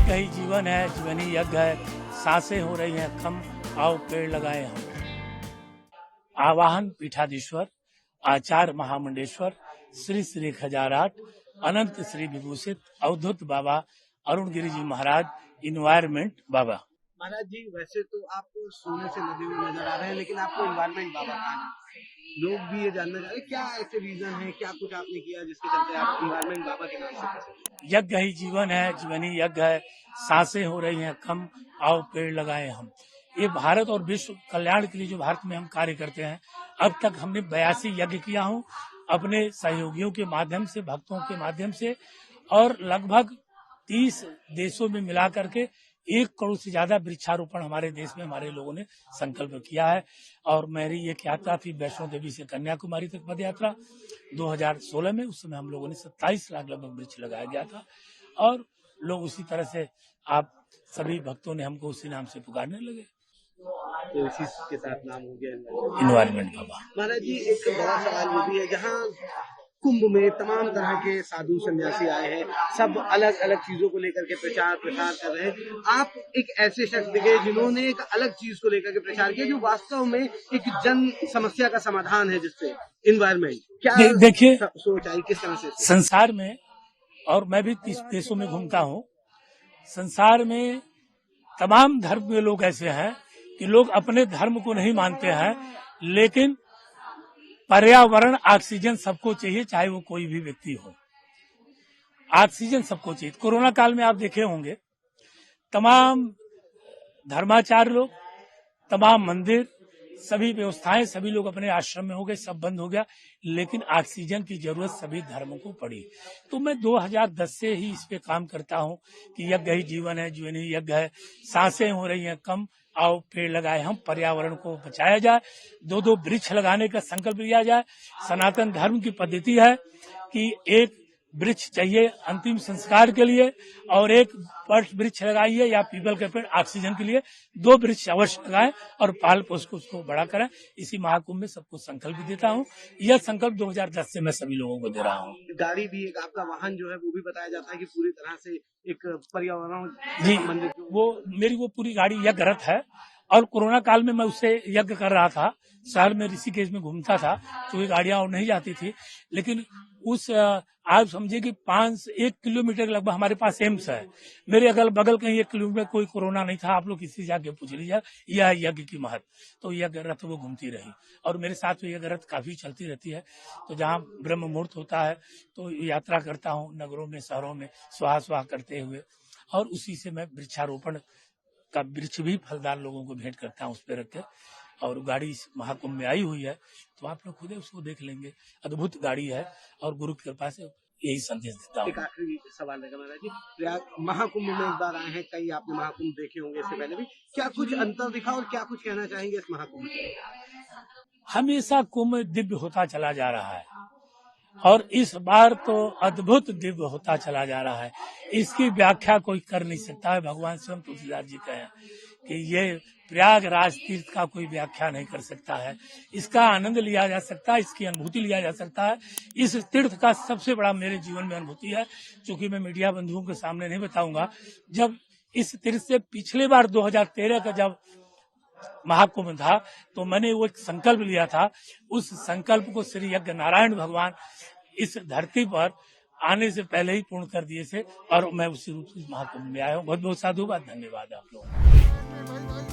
यज्ञ ही जीवन है, जीवन ही यज्ञ है, सांसें हो रही हैं कम, आओ पेड़ लगाए हम। आवाहन पीठाधीश्वर आचार्य महामंडेश्वर श्री श्री 1008 अनंत श्री विभूषित अवधूत बाबा अरुण गिरी जी महाराज इन्वायरमेंट बाबा। महाराज जी, वैसे तो आप सोने से लदे हुए नजर आ रहे हैं, लेकिन आपको इन्वायरमेंट बाबा कहा लोग भी ये जानना चाह रहे हैं, क्या ऐसे रीजन है, क्या कुछ आपने किया जिसके चलते आप इन्वायरमेंट बाबा के नाम से? यज्ञ ही जीवन है, जीवन ही यज्ञ है, सांसें हो रही हैं कम, आओ पेड़ लगाए हम। ये भारत और विश्व कल्याण के लिए जो भारत में हम कार्य करते हैं, अब तक हमने 82 यज्ञ किया हूँ अपने सहयोगियों के माध्यम से, भक्तों के माध्यम से, और लगभग 30 देशों में मिला करके 1 करोड़ से ज्यादा वृक्षारोपण हमारे देश में हमारे लोगों ने संकल्प किया है। और मेरी एक यात्रा थी वैष्णो देवी से कन्याकुमारी तक पद यात्रा 2016 में। उस समय हम लोगों ने 27 लाख लगभग वृक्ष लगाया गया था, और लोग उसी तरह से आप सभी भक्तों ने हमको उसी नाम से पुकारने लगे, तो इसी के साथ नाम हो गया इन्वायरमेंट बाबा। महाराज जी, एक बड़ा सवाल वो भी है, जहाँ कुंभ में तमाम तरह के साधु सन्यासी आए हैं, सब अलग अलग चीजों को लेकर के प्रचार प्रसार कर रहे हैं। आप एक ऐसे शख्स दिखे जिन्होंने एक अलग चीज को लेकर के प्रचार किया, जो वास्तव में एक जन समस्या का समाधान है, जिससे इन्वायरमेंट क्या देखिए सोच आई, किस तरह से संसार में, और मैं भी 30 देशों में घूमता हूँ, संसार में तमाम धर्म के लोग ऐसे हैं कि लोग अपने धर्म को नहीं मानते हैं, लेकिन पर्यावरण ऑक्सीजन सबको चाहिए, चाहे वो कोई भी व्यक्ति हो, ऑक्सीजन सबको चाहिए। कोरोना काल में आप देखे होंगे तमाम धर्माचार्य लोग, तमाम मंदिर, सभी व्यवस्थाएं, सभी लोग अपने आश्रम में हो गए, सब बंद हो गया, लेकिन ऑक्सीजन की जरूरत सभी धर्मों को पड़ी। तो मैं 2010 से ही इस पे काम करता हूँ कि यज्ञ ही जीवन है, जीवन ही यज्ञ है, सांसें हो रही हैं कम, आओ पेड़ लगाए हम, पर्यावरण को बचाया जाए, 2-2 वृक्ष लगाने का संकल्प लिया जाए। सनातन धर्म की पद्धति है कि एक वृक्ष चाहिए अंतिम संस्कार के लिए, और एक वृक्ष लगाइए या पीपल के पेड़ ऑक्सीजन के लिए, 2 वृक्ष अवश्य लगाएं और पाल पोस को उसको बड़ा करें। इसी महाकुंभ में सबको संकल्प देता हूं। यह संकल्प 2010 से मैं सभी लोगों को दे रहा हूं। गाड़ी भी एक आपका वाहन जो है वो भी बताया जाता है कि पूरी तरह से एक पर्यावरण जी, वो पूरी गाड़ी यज्ञ रथ है, और कोरोना काल में मैं उससे यज्ञ कर रहा था, शहर में ऋषिकेश में घूमता था, क्योंकि गाड़ियां और नहीं जाती थी। लेकिन उस आप समझिए कि 1 किलोमीटर लगभग हमारे पास एम्स है, मेरे अगल बगल कहीं 1 किलोमीटर कोई कोरोना नहीं था। आप लोग किसी जाके पूछ लीजिए, यह यज्ञ की महत्व। तो यज्ञ रथ वो घूमती रही, और मेरे साथ में यज्ञ रथ काफी चलती रहती है। तो जहाँ ब्रह्म मुहूर्त होता है तो यात्रा करता हूँ नगरों में, शहरों में, स्वाहा स्वाहा करते हुए, और उसी से मैं वृक्षारोपण का वृक्ष भी फलदार लोगों को भेंट करता हूँ उस पर रख के। और गाड़ी इस महाकुंभ में आई हुई है, तो आप लोग खुद उसको देख लेंगे, अद्भुत गाड़ी है, और गुरु की कृपा से यही संदेश देता हूँ। एक आखिरी सवाल है महाराज जी, महाकुंभ में एक बार आए हैं, कई आपने महाकुंभ देखे होंगे इससे पहले भी, क्या कुछ अंतर दिखा और क्या कुछ कहना चाहेंगे इस महाकुंभ में? हमेशा कुंभ दिव्य होता चला जा रहा है, और इस बार तो अद्भुत दिव्य होता चला जा रहा है। इसकी व्याख्या कोई कर नहीं सकता है। भगवान स्वयं तुलसीदास जी कहे कि ये प्रयागराज तीर्थ का कोई व्याख्या नहीं कर सकता है। इसका आनंद लिया जा सकता है, इसकी अनुभूति लिया जा सकता है। इस तीर्थ का सबसे बड़ा मेरे जीवन में अनुभूति है, क्योंकि मैं मीडिया बंधुओं के सामने नहीं बताऊंगा। जब इस तीर्थ से पिछले बार 2013 का जब महाकुंभ था, तो मैंने वो एक संकल्प लिया था। उस संकल्प को श्री यज्ञ नारायण भगवान इस धरती पर आने से पहले ही पूर्ण कर दिए थे, और मैं उसी रूप से महाकुंभ में आया हूँ। बहुत बहुत साधुवाद, धन्यवाद आप लोगों को।